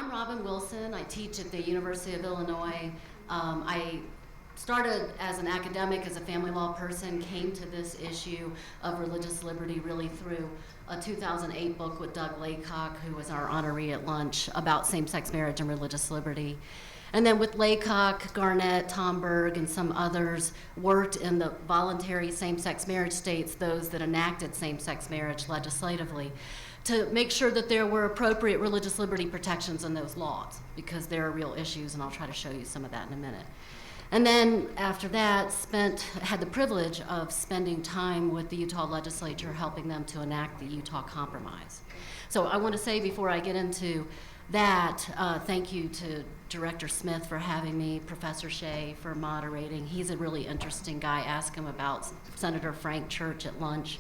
I'm Robin Wilson. I teach at the University of Illinois. I started as an academic, as a family law person, came to this issue of religious liberty really through a 2008 book with Doug Laycock, who was our honoree at lunch, about same-sex marriage and religious liberty. And then with Laycock, Garnett, Tom Berg, and some others, worked in the voluntary same-sex marriage states, those that enacted same-sex marriage legislatively, to make sure that there were appropriate religious liberty protections in those laws, because there are real issues, and I'll try to show you some of that in a minute. And then after that, had the privilege of spending time with the Utah legislature, helping them to enact the Utah Compromise. So I want to say before I get into that, thank you to Director Smith for having me, Professor Shea for moderating. He's a really interesting guy. Ask him about Senator Frank Church at lunch.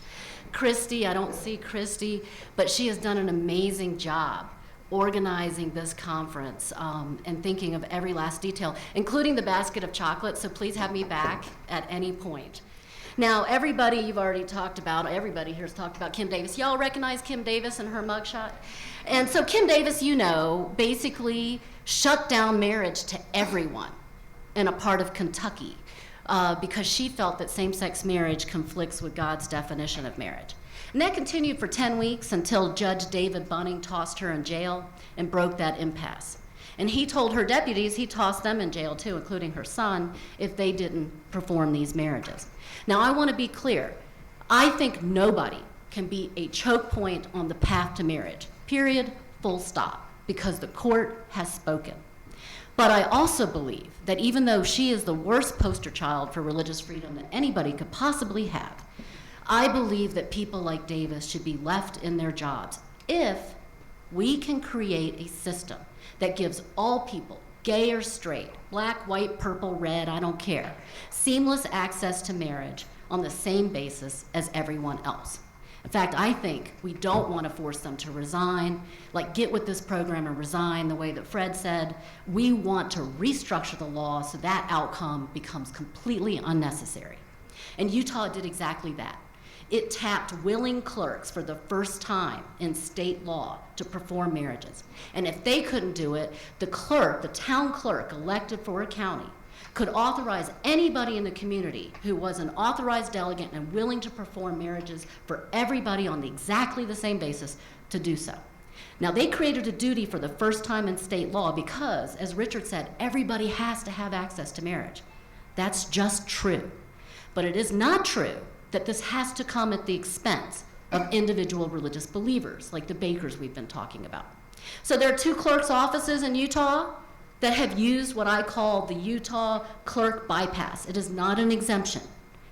Christy, I don't see Christy, but she has done an amazing job organizing this conference and thinking of every last detail, including the basket of chocolate, so please have me back at any point. Now, everybody you've already talked about, everybody here's talked about Kim Davis. Y'all recognize Kim Davis and her mugshot? And so Kim Davis, you know, basically shut down marriage to everyone in a part of Kentucky because she felt that same-sex marriage conflicts with God's definition of marriage. And that continued for 10 weeks until Judge David Bunning tossed her in jail and broke that impasse. And he told her deputies he tossed them in jail too, including her son, if they didn't perform these marriages. Now, I want to be clear. I think nobody can be a choke point on the path to marriage, period, full stop, because the court has spoken. But I also believe that even though she is the worst poster child for religious freedom that anybody could possibly have, I believe that people like Davis should be left in their jobs if we can create a system that gives all people, gay or straight, black, white, purple, red, I don't care, seamless access to marriage on the same basis as everyone else. In fact, I think we don't want to force them to resign, like get with this program and resign the way that Fred said. We want to restructure the law so that outcome becomes completely unnecessary. And Utah did exactly that. It tapped willing clerks for the first time in state law to perform marriages. And if they couldn't do it, the clerk, the town clerk elected for a county, could authorize anybody in the community who was an authorized delegate and willing to perform marriages for everybody on exactly the same basis to do so. Now, they created a duty for the first time in state law because, as Richard said, everybody has to have access to marriage. That's just true. But it is not true that this has to come at the expense of individual religious believers, like the Bakers we've been talking about. So there are 2 clerks' offices in Utah that have used what I call the Utah clerk bypass. It is not an exemption.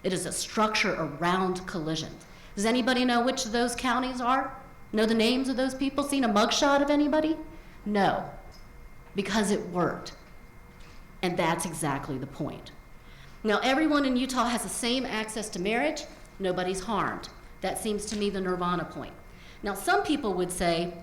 It is a structure around collisions. Does anybody know which of those counties are? Know the names of those people? Seen a mugshot of anybody? No, because it worked. And that's exactly the point. Now, everyone in Utah has the same access to marriage. Nobody's harmed. That seems to me the nirvana point. Now, some people would say,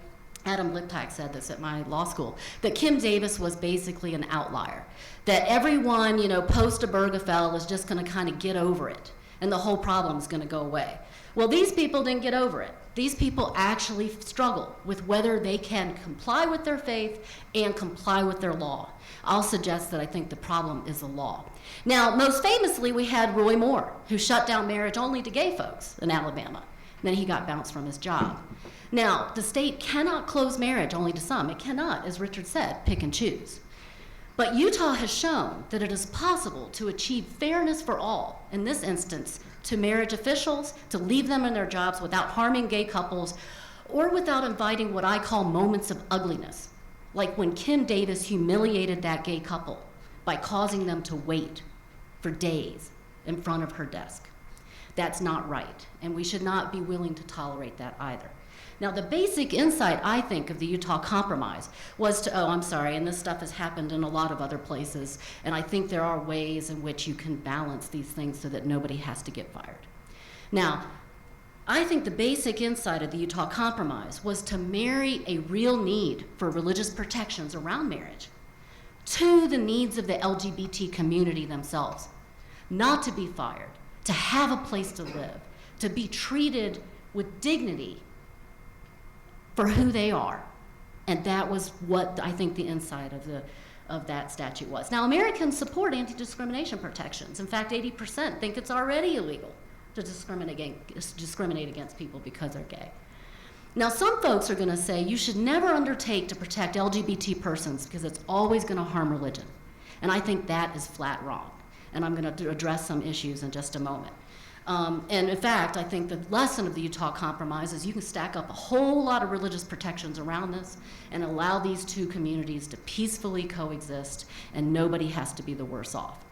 Adam Liptak said this at my law school, that Kim Davis was basically an outlier, that everyone, post Obergefell is just going to kind of get over it, and the whole problem is going to go away. Well, these people didn't get over it. These people actually struggle with whether they can comply with their faith and comply with their law. I'll suggest that I think the problem is the law. Now, most famously, we had Roy Moore, who shut down marriage only to gay folks in Alabama. Then he got bounced from his job. Now, the state cannot close marriage only to some. It cannot, as Richard said, pick and choose. But Utah has shown that it is possible to achieve fairness for all, in this instance, to marriage officials, to leave them in their jobs without harming gay couples, or without inviting what I call moments of ugliness, like when Kim Davis humiliated that gay couple by causing them to wait for days in front of her desk. That's not right, and we should not be willing to tolerate that either. Now, the basic insight, I think, of the Utah Compromise was to, and this stuff has happened in a lot of other places, and I think there are ways in which you can balance these things so that nobody has to get fired. Now, I think the basic insight of the Utah Compromise was to marry a real need for religious protections around marriage to the needs of the LGBT community themselves, not to be fired, to have a place to live, to be treated with dignity for who they are, And that was what I think the inside of that statute was. Now, Americans support anti-discrimination protections. In fact, 80% think it's already illegal to discriminate against people because they're gay. Now, some folks are going to say you should never undertake to protect LGBT persons because it's always going to harm religion. And I think that is flat wrong. And I'm going to address some issues in just a moment. And in fact, I think the lesson of the Utah Compromise is you can stack up a whole lot of religious protections around this and allow these two communities to peacefully coexist, and nobody has to be the worse off.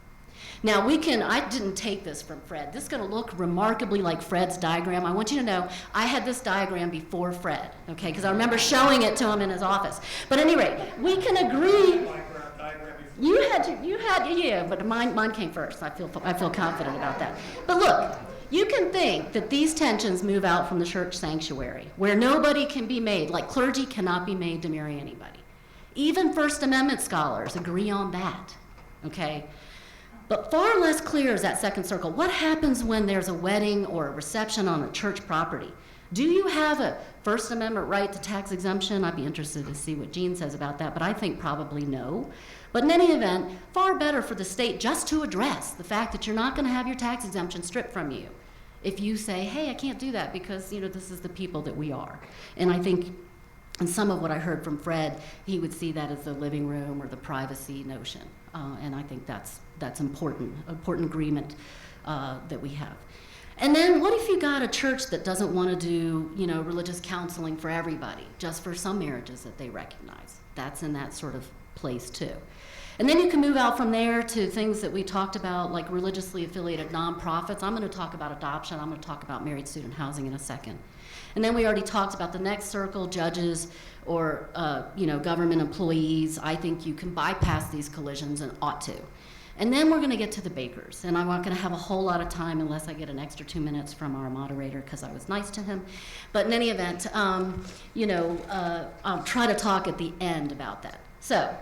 Now, I didn't take this from Fred. This is going to look remarkably like Fred's diagram. I want you to know I had this diagram before Fred, okay, because I remember showing it to him in his office. But at any rate, we can agree. Yeah, but mine came first. I feel confident about that. But look, you can think that these tensions move out from the church sanctuary, where nobody can be made, like clergy cannot be made to marry anybody. Even First Amendment scholars agree on that, okay? But far less clear is that second circle. What happens when there's a wedding or a reception on a church property? Do you have a First Amendment right to tax exemption? I'd be interested to see what Jean says about that, but I think probably no. But in any event, far better for the state just to address the fact that you're not going to have your tax exemption stripped from you if you say, hey, I can't do that because, this is the people that we are. And I think in some of what I heard from Fred, he would see that as the living room or the privacy notion. And I think that's important agreement that we have. And then what if you got a church that doesn't want to do, religious counseling for everybody, just for some marriages that they recognize? That's in that sort of place too. And then you can move out from there to things that we talked about, like religiously affiliated nonprofits. I'm going to talk about adoption. I'm going to talk about married student housing in a second. And then we already talked about the next circle, judges or government employees. I think you can bypass these collisions and ought to. And then we're going to get to the bakers. And I'm not going to have a whole lot of time unless I get an extra 2 minutes from our moderator because I was nice to him. But in any event, I'll try to talk at the end about that. So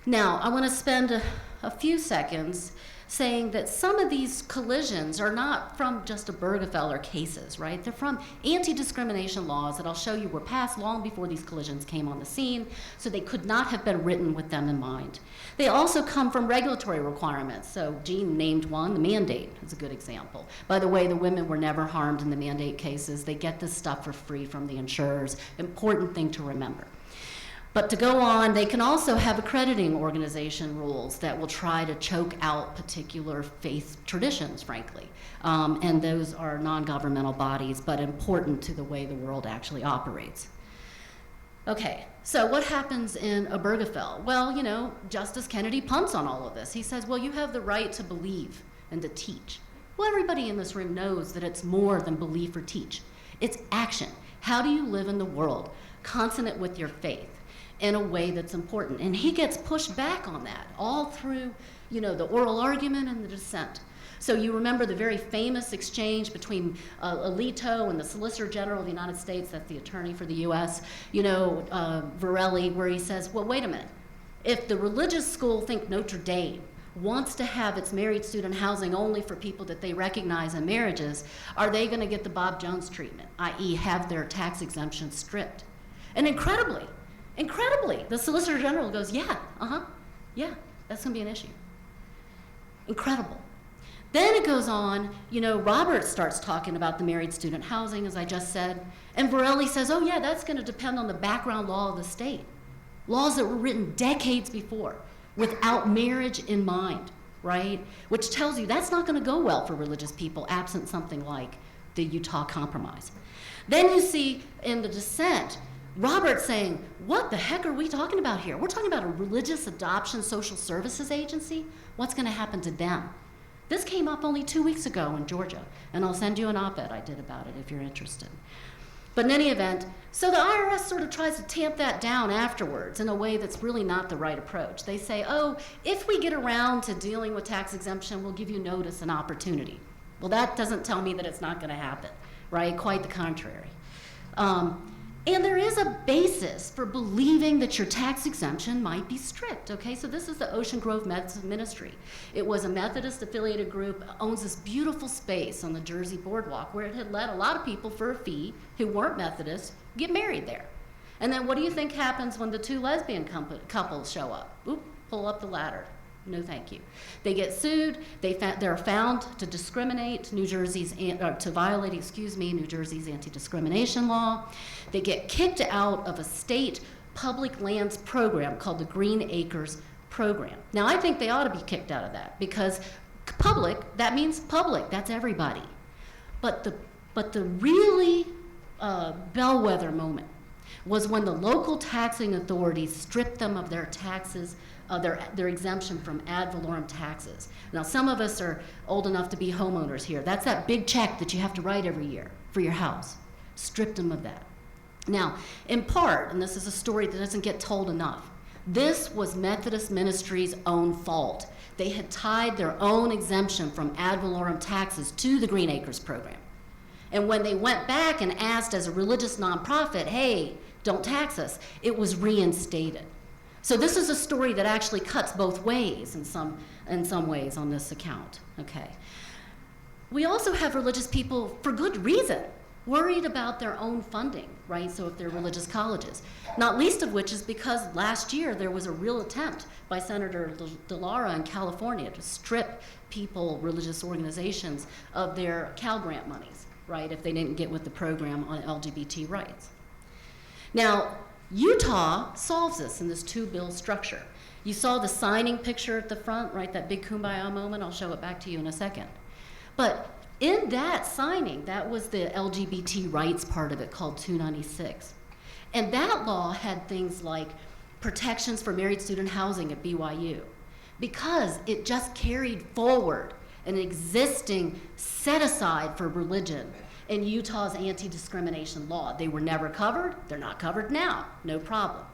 now I want to spend a few seconds saying that some of these collisions are not from just Obergefell cases, right? They're from anti-discrimination laws that I'll show you were passed long before these collisions came on the scene, so they could not have been written with them in mind. They also come from regulatory requirements. So Jean named one, the mandate is a good example. By the way, the women were never harmed in the mandate cases. They get this stuff for free from the insurers. Important thing to remember. But to go on, they can also have accrediting organization rules that will try to choke out particular faith traditions, frankly. And those are non-governmental bodies, but important to the way the world actually operates. Okay, so what happens in Obergefell? Well, Justice Kennedy punts on all of this. He says, well, you have the right to believe and to teach. Well, everybody in this room knows that it's more than belief or teach. It's action. How do you live in the world consonant with your faith in a way that's important? And he gets pushed back on that all through, the oral argument and the dissent. So you remember the very famous exchange between Alito and the Solicitor General of the United States, that's the attorney for the U.S., Varelli, where he says, well, wait a minute. If the religious school think Notre Dame wants to have its married student housing only for people that they recognize in marriages, are they going to get the Bob Jones treatment, i.e. have their tax exemption stripped? And incredibly, the Solicitor General goes, yeah, that's going to be an issue. Incredible. Then it goes on, Robert starts talking about the married student housing, as I just said, and Varelli says, oh yeah, that's going to depend on the background law of the state. Laws that were written decades before, without marriage in mind, right? Which tells you that's not going to go well for religious people, absent something like the Utah Compromise. Then you see in the dissent, Robert saying, what the heck are we talking about here? We're talking about a religious adoption social services agency. What's going to happen to them? This came up only 2 weeks ago in Georgia, and I'll send you an op-ed I did about it if you're interested. But in any event, so the IRS sort of tries to tamp that down afterwards in a way that's really not the right approach. They say, oh, if we get around to dealing with tax exemption, we'll give you notice and opportunity. Well, that doesn't tell me that it's not going to happen, right? Quite the contrary. And there is a basis for believing that your tax exemption might be stripped, okay? So this is the Ocean Grove Ministry. It was a Methodist affiliated group, owns this beautiful space on the Jersey Boardwalk where it had let a lot of people for a fee who weren't Methodist get married there. And then what do you think happens when the two lesbian couples show up? Oop, pull up the ladder. No, thank you. They get sued. They're found to discriminate New Jersey's to violate, New Jersey's anti-discrimination law. They get kicked out of a state public lands program called the Green Acres program. Now, I think they ought to be kicked out of that because public, that means public. That's everybody. But the really bellwether moment was when the local taxing authorities stripped them of their taxes, their exemption from ad valorem taxes. Now, some of us are old enough to be homeowners here. That's that big check that you have to write every year for your house. Stripped them of that. Now, in part, and this is a story that doesn't get told enough, this was Methodist Ministry's own fault. They had tied their own exemption from ad valorem taxes to the Green Acres program. And when they went back and asked as a religious nonprofit, hey, don't tax us, it was reinstated. So this is a story that actually cuts both ways in some ways on this account, okay? We also have religious people, for good reason, worried about their own funding, right? So if they're religious colleges, not least of which is because last year there was a real attempt by Senator DeLauro in California to strip people, religious organizations, of their Cal Grant monies, right? If they didn't get with the program on LGBT rights. Now, Utah solves this in this two-bill structure. You saw the signing picture at the front, right? That big kumbaya moment. I'll show it back to you in a second. But in that signing, that was the LGBT rights part of it called 296. And that law had things like protections for married student housing at BYU because it just carried forward an existing set aside for religion in Utah's anti-discrimination law. They were never covered. They're not covered now. No problem.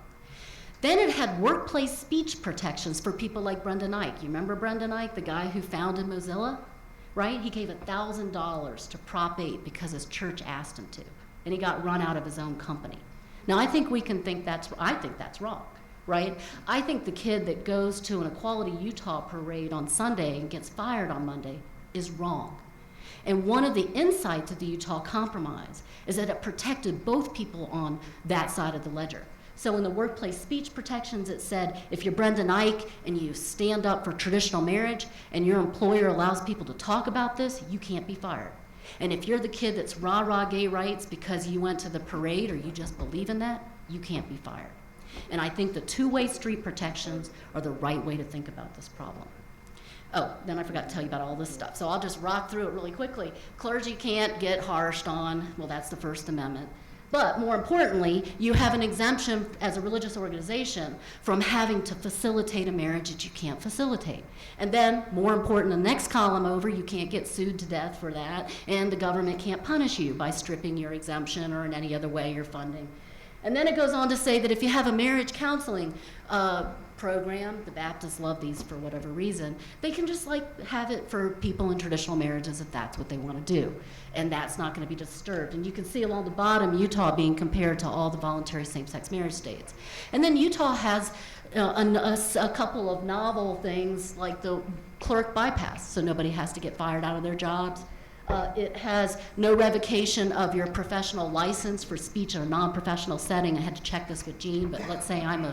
Then it had workplace speech protections for people like Brendan Ike. You remember Brendan Ike, the guy who founded Mozilla? Right? He gave $1,000 to Prop 8 because his church asked him to, and he got run out of his own company. Now, I think that's wrong, right? I think the kid that goes to an Equality Utah parade on Sunday and gets fired on Monday is wrong. And one of the insights of the Utah Compromise is that it protected both people on that side of the ledger. So in the workplace speech protections, it said, if you're Brendan Ike and you stand up for traditional marriage and your employer allows people to talk about this, you can't be fired. And if you're the kid that's rah-rah gay rights because you went to the parade or you just believe in that, you can't be fired. And I think the two-way street protections are the right way to think about this problem. Oh, then I forgot to tell you about all this stuff. So I'll just rock through it really quickly. Clergy can't get harshed on. Well, that's the First Amendment. But more importantly, you have an exemption as a religious organization from having to facilitate a marriage that you can't facilitate. And then, more important, the next column over, you can't get sued to death for that, and the government can't punish you by stripping your exemption or in any other way your funding. And then it goes on to say that if you have a marriage counseling program, the Baptists love these for whatever reason, they can just have it for people in traditional marriages if that's what they want to do. And that's not going to be disturbed. And you can see along the bottom Utah being compared to all the voluntary same-sex marriage states. And then Utah has a couple of novel things like the clerk bypass, so nobody has to get fired out of their jobs. It has no revocation of your professional license for speech in a non-professional setting. I had to check this with Jean, but let's say I'm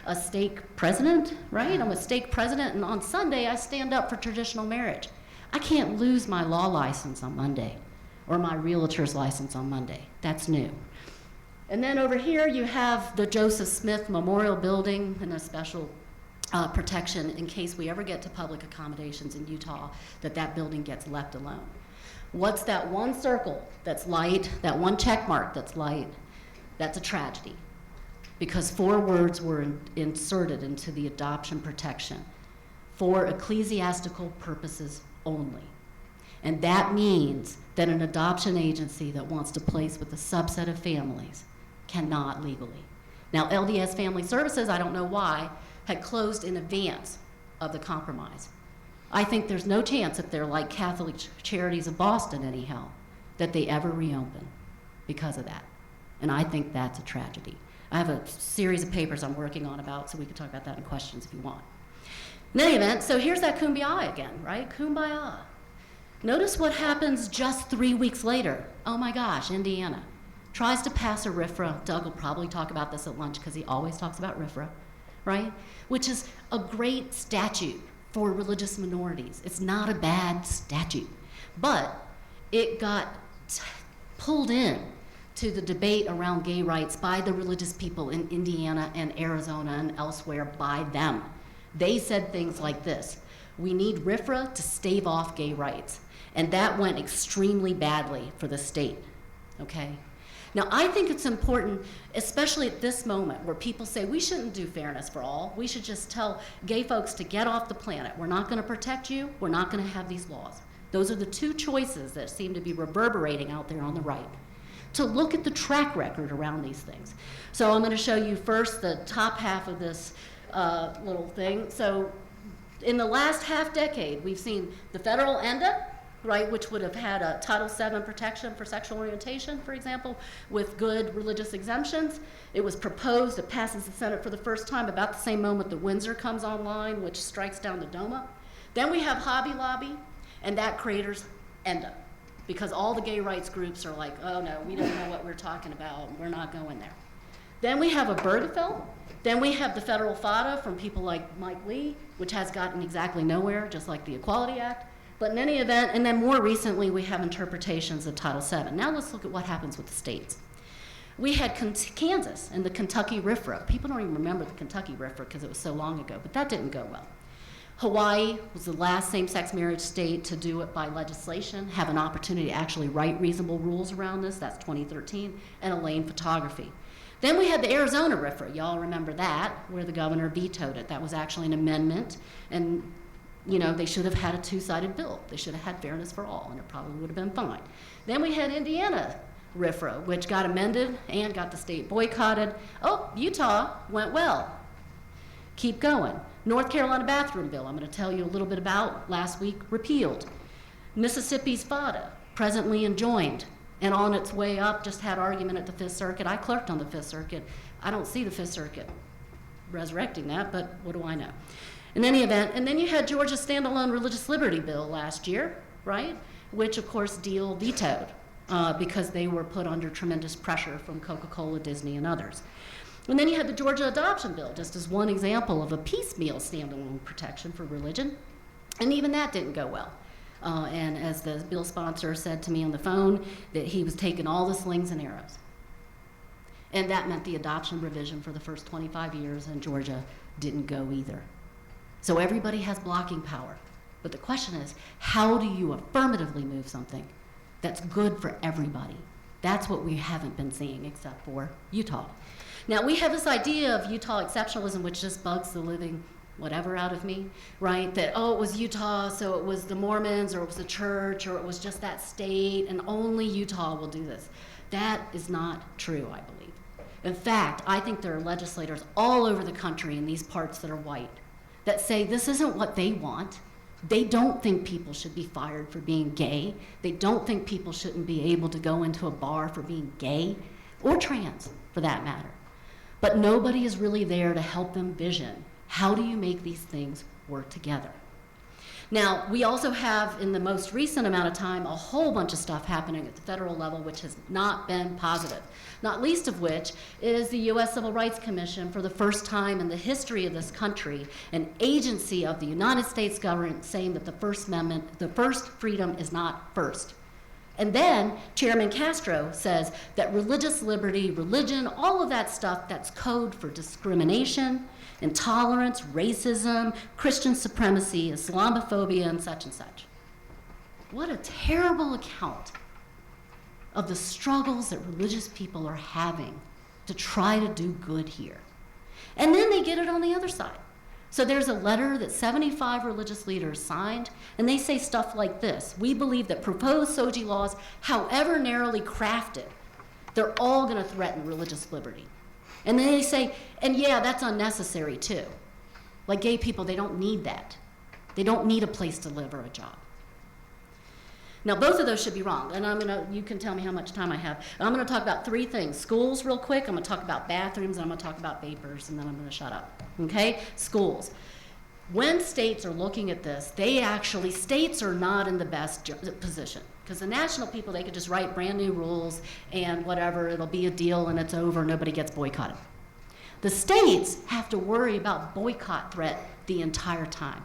a stake president, right? I'm a stake president, and on Sunday I stand up for traditional marriage. I can't lose my law license on Monday or my realtor's license on Monday. That's new. And then over here you have the Joseph Smith Memorial Building and a special protection in case we ever get to public accommodations in Utah, that building gets left alone. What's that one circle that's light, that one check mark that's light? That's a tragedy because 4 words were inserted into the adoption protection for ecclesiastical purposes only. And that means that an adoption agency that wants to place with a subset of families cannot legally. Now, LDS Family Services, I don't know why, had closed in advance of the compromise. I think there's no chance, if they're like Catholic Charities of Boston anyhow, that they ever reopen because of that. And I think that's a tragedy. I have a series of papers I'm working on about, so we can talk about that in questions if you want. In any event, so here's that kumbaya again, right? Kumbaya. Notice what happens just 3 weeks later. Oh my gosh, Indiana. tries to pass a RFRA. Doug will probably talk about this at lunch because he always talks about RFRA, right? Which is a great statute for religious minorities. It's not a bad statute, but it got pulled in to the debate around gay rights by the religious people in Indiana and Arizona and elsewhere by them. They said things like this: we need RFRA to stave off gay rights. And that went extremely badly for the state, okay? Now, I think it's important, especially at this moment where people say we shouldn't do fairness for all. We should just tell gay folks to get off the planet. We're not gonna protect you. We're not gonna have these laws. Those are the two choices that seem to be reverberating out there on the right. To look at the track record around these things. So I'm gonna show you first the top half of this little thing. So in the last half decade, we've seen the federal ENDA, right, which would have had a Title VII protection for sexual orientation, for example, with good religious exemptions. It was proposed, it passes the Senate for the first time about the same moment that Windsor comes online, which strikes down the DOMA. Then we have Hobby Lobby, and that creates ENDA, because all the gay rights groups are like, oh no, we don't know what we're talking about, we're not going there. Then we have Obergefell. Then we have the federal FADA from people like Mike Lee, which has gotten exactly nowhere, just like the Equality Act. But in any event, and then more recently, we have interpretations of Title VII. Now let's look at what happens with the states. We had Kansas and the Kentucky RFRA. People don't even remember the Kentucky RFRA because it was so long ago, but that didn't go well. Hawaii was the last same-sex marriage state to do it by legislation, have an opportunity to actually write reasonable rules around this. That's 2013, and Elaine Photography. Then we had the Arizona RFRA. Y'all remember that, where the governor vetoed it. That was actually an amendment, and you know, they should have had a two-sided bill. They should have had fairness for all, and it probably would have been fine. Then we had Indiana RFRA, which got amended and got the state boycotted. Oh, Utah went well. Keep going. North Carolina bathroom bill, I'm going to tell you a little bit about, last week repealed. Mississippi's FADA, presently enjoined, and on its way up, just had argument at the Fifth Circuit. I clerked on the Fifth Circuit. I don't see the Fifth Circuit resurrecting that, but what do I know? In any event, and then you had Georgia's standalone religious liberty bill last year, right? Which of course Deal vetoed because they were put under tremendous pressure from Coca-Cola, Disney, and others. And then you had the Georgia adoption bill, just as one example of a piecemeal standalone protection for religion. And even that didn't go well. And as the bill sponsor said to me on the phone, that he was taking all the slings and arrows. And that meant the adoption revision for the first 25 years in Georgia didn't go either. So everybody has blocking power. But the question is, how do you affirmatively move something that's good for everybody? That's what we haven't been seeing except for Utah. Now we have this idea of Utah exceptionalism, which just bugs the living whatever out of me, right? That, oh, it was Utah, so it was the Mormons, or it was the church, or it was just that state, and only Utah will do this. That is not true, I believe. In fact, I think there are legislators all over the country in these parts that are white that say this isn't what they want. They don't think people should be fired for being gay. They don't think people shouldn't be able to go into a bar for being gay, or trans, for that matter. But nobody is really there to help them vision, how do you make these things work together? Now, we also have, in the most recent amount of time, a whole bunch of stuff happening at the federal level which has not been positive, not least of which is the U.S. Civil Rights Commission, for the first time in the history of this country, an agency of the United States government saying that the First Amendment, the first freedom is not first. And then Chairman Castro says that religious liberty, religion, all of that stuff, that's code for discrimination, intolerance, racism, Christian supremacy, Islamophobia, and such and such. What a terrible account of the struggles that religious people are having to try to do good here. And then they get it on the other side. So there's a letter that 75 religious leaders signed, and they say stuff like this: we believe that proposed SOGI laws, however narrowly crafted, they're all going to threaten religious liberty. And then they say, and yeah, that's unnecessary too. Like gay people, they don't need that. They don't need a place to live or a job. Now, both of those should be wrong, and you can tell me how much time I have. I'm gonna talk about three things. Schools real quick, I'm gonna talk about bathrooms, and I'm gonna talk about vapors, and then I'm gonna shut up, okay? Schools. when states are looking at this, states are not in the best position. Because the national people, they could just write brand new rules and whatever, it'll be a deal and it's over, nobody gets boycotted. The states have to worry about boycott threat the entire time.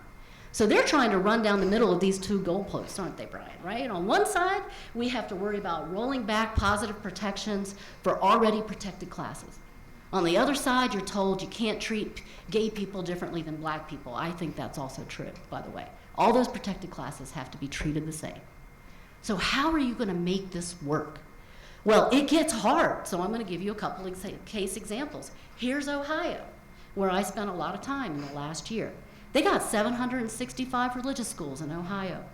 So they're trying to run down the middle of these two goalposts, aren't they, Brian, right? On one side, we have to worry about rolling back positive protections for already protected classes. On the other side, you're told you can't treat gay people differently than black people. I think that's also true, by the way. All those protected classes have to be treated the same. So how are you going to make this work? Well, it gets hard, so I'm going to give you a couple of case examples. Here's Ohio, where I spent a lot of time in the last year. They got 765 religious schools in Ohio.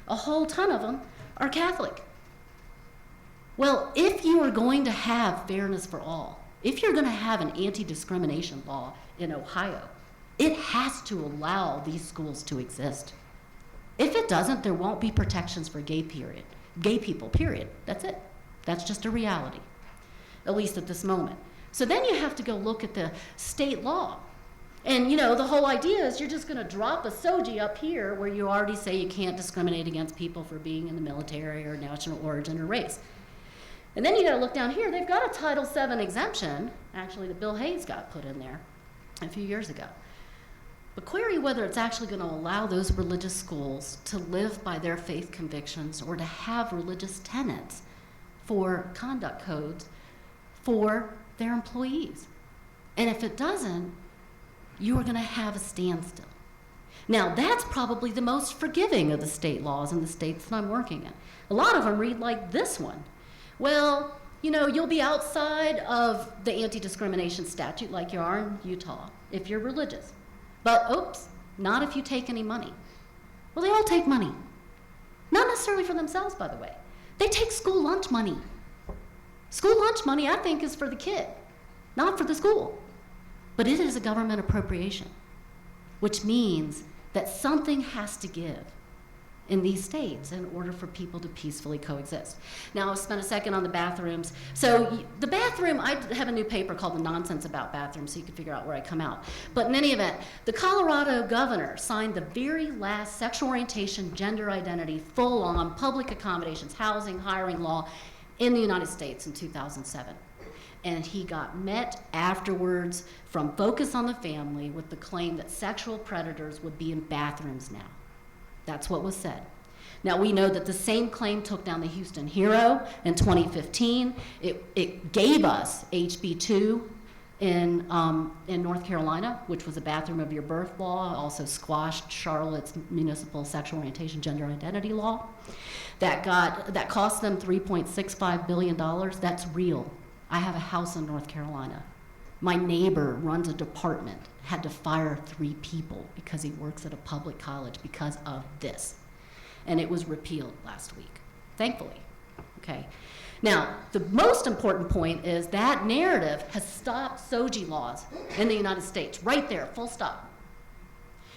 A whole ton of them are Catholic. Well, if you are going to have fairness for all, if you're going to have an anti-discrimination law in Ohio, it has to allow these schools to exist. If it doesn't, there won't be protections for gay people, period. That's it. That's just a reality, at least at this moment. So then you have to go look at the state law. And you know, the whole idea is you're just going to drop a SOGI up here where you already say you can't discriminate against people for being in the military or national origin or race. And then you got to look down here. They've got a Title VII exemption, actually, that Bill Hayes got put in there a few years ago. But query whether it's actually going to allow those religious schools to live by their faith convictions or to have religious tenets for conduct codes for their employees. And if it doesn't, you are going to have a standstill. Now, that's probably the most forgiving of the state laws in the states that I'm working in. A lot of them read like this one. Well, you know, you'll be outside of the anti-discrimination statute like you are in Utah if you're religious. But, oops, not if you take any money. Well, they all take money. Not necessarily for themselves, by the way. They take school lunch money. School lunch money, I think, is for the kid, not for the school. But it is a government appropriation, which means that something has to give in these states in order for people to peacefully coexist. Now, I'll spend a second on the bathrooms. So the bathroom, I have a new paper called The Nonsense About Bathrooms, so you can figure out where I come out. But in any event, the Colorado governor signed the very last sexual orientation, gender identity, full-on public accommodations, housing, hiring law in the United States in 2007. And he got met afterwards from Focus on the Family with the claim that sexual predators would be in bathrooms now. That's what was said. Now, we know that the same claim took down the Houston Hero in 2015. It gave us HB 2 in North Carolina, which was a bathroom of your birth law, also squashed Charlotte's municipal sexual orientation gender identity law. That cost them $3.65 billion. That's real. I have a house in North Carolina. My neighbor runs a department, had to fire 3 people because he works at a public college because of this. And it was repealed last week, thankfully, okay? Now, the most important point is that narrative has stopped SOGI laws in the United States, right there, full stop.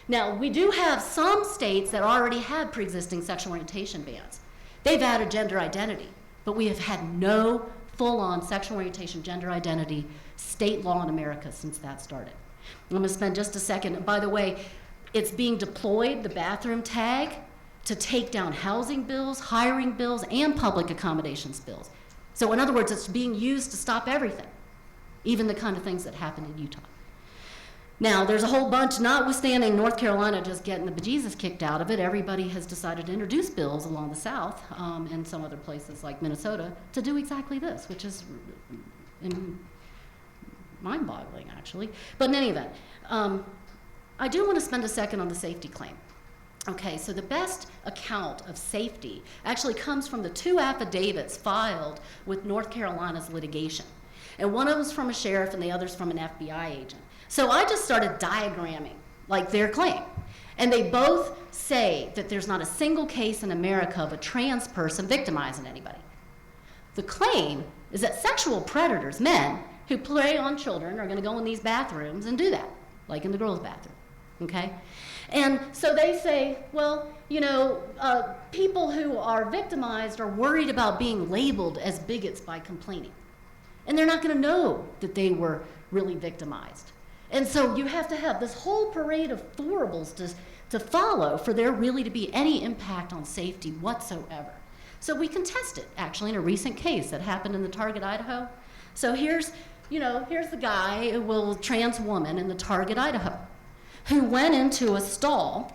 Now, we do have some states that already have pre-existing sexual orientation bans. They've added gender identity, but we have had no full-on sexual orientation, gender identity, state law in America since that started. I'm going to spend just a second. And by the way, it's being deployed, the bathroom tag, to take down housing bills, hiring bills, and public accommodations bills. So in other words, it's being used to stop everything, even the kind of things that happened in Utah. Now, there's a whole bunch, notwithstanding North Carolina just getting the bejesus kicked out of it, everybody has decided to introduce bills along the South and some other places like Minnesota to do exactly this, which is mind-boggling, actually. But in any event, I do want to spend a second on the safety claim. Okay, so the best account of safety actually comes from the 2 affidavits filed with North Carolina's litigation. And one of them's from a sheriff and the other's from an FBI agent. So I just started diagramming, like, their claim. And they both say that there's not a single case in America of a trans person victimizing anybody. The claim is that sexual predators, men who prey on children, are going to go in these bathrooms and do that, like in the girls' bathroom, okay? And so they say, well, you know, people who are victimized are worried about being labeled as bigots by complaining. And they're not going to know that they were really victimized. And so you have to have this whole parade of horribles to follow for there really to be any impact on safety whatsoever. So we can test it, actually, in a recent case that happened in the Target, Idaho. So here's the guy, a trans woman in the Target, Idaho, who went into a stall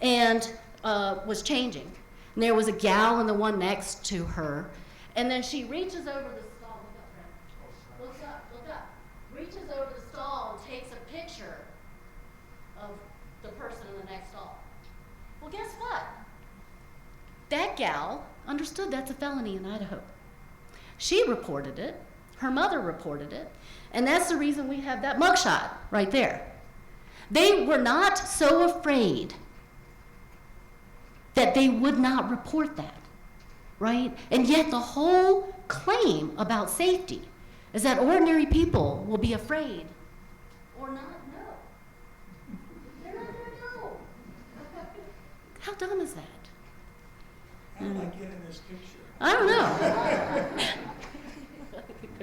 and was changing. And there was a gal in the one next to her, and then she reaches over the stall, look up, reaches over the stall and takes a picture of the person in the next stall. Well, guess what? That gal understood that's a felony in Idaho. She reported it, her mother reported it, and that's the reason we have that mugshot right there. They were not so afraid that they would not report that, right? And yet the whole claim about safety is that ordinary people will be afraid or not know. They're not going to know. How dumb is that? How did I get in this picture? I don't know.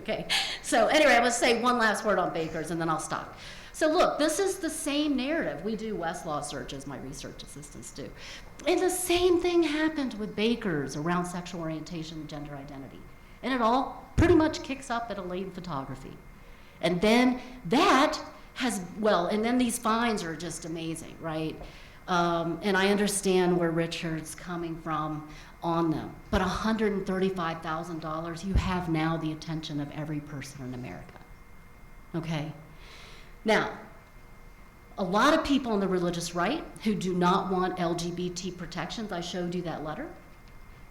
Okay, so anyway, I will say one last word on bakers and then I'll stop. So look, this is the same narrative. We do Westlaw searches, my research assistants do. And the same thing happened with bakers around sexual orientation and gender identity. And it all pretty much kicks up at Elaine Photography. And then that and then these fines are just amazing, right? And I understand where Richard's coming from on them. But $135,000, you have now the attention of every person in America, okay? Now, a lot of people on the religious right who do not want LGBT protections, I showed you that letter,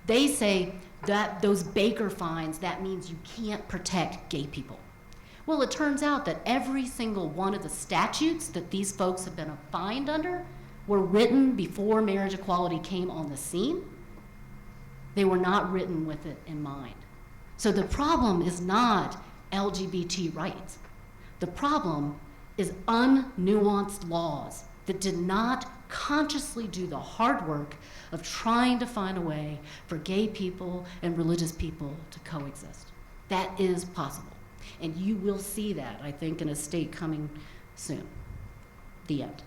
they say that those Baker fines, that means you can't protect gay people. Well, it turns out that every single one of the statutes that these folks have been fined under were written before marriage equality came on the scene. They were not written with it in mind. So the problem is not LGBT rights. The problem is unnuanced laws that did not consciously do the hard work of trying to find a way for gay people and religious people to coexist. That is possible. And you will see that, I think, in a state coming soon. The end.